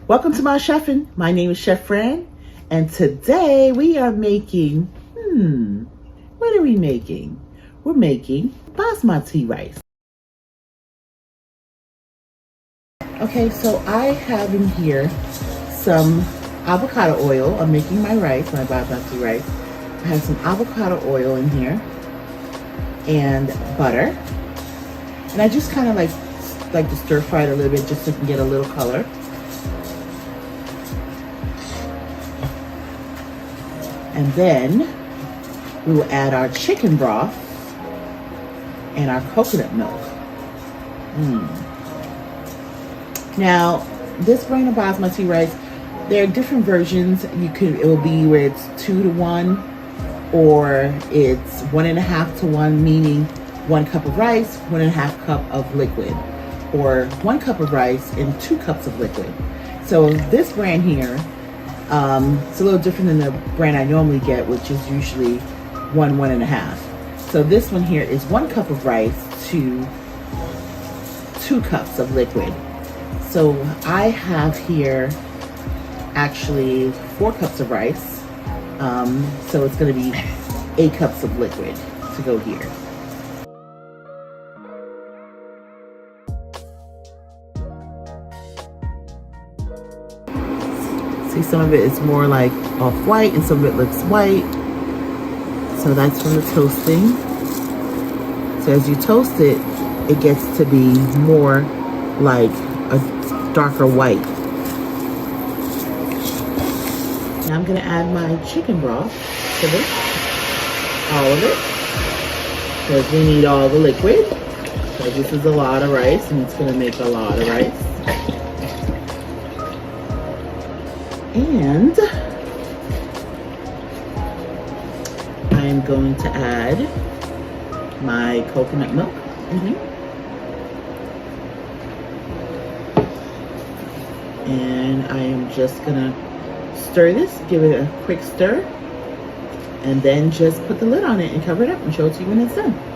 Welcome to my chefing. My name is Chef Fran, and today we are making, what are we making? We're making basmati rice. Okay, so I have in here some avocado oil. I'm making my rice, my basmati rice. I have some avocado oil in here and butter. And I just kind of like to stir fry it a little bit just so I can get a little color. And then we will add our chicken broth and our coconut milk. Now, this brand of basmati rice, there are different versions. It will be where it's 2-to-1, or it's 1.5 to 1, meaning 1 cup of rice, 1.5 cup of liquid, or 1 cup of rice and 2 cups of liquid. So this brand here, it's a little different than the brand I normally get, which is usually 1.5. So this one here is 1 cup of rice to 2 cups of liquid. So I have here actually 4 cups of rice. So it's going to be 8 cups of liquid to go here. See, some of it is more like off-white and some of it looks white. So that's from the toasting. So as you toast it, it gets to be more like a darker white. Now I'm gonna add my chicken broth to this, all of it, because we need all the liquid. So this is a lot of rice and it's gonna make a lot of rice. And I am going to add my coconut milk in here. And I am just gonna stir this, give it a quick stir, and then just put the lid on it and cover it up and show it to you when it's done.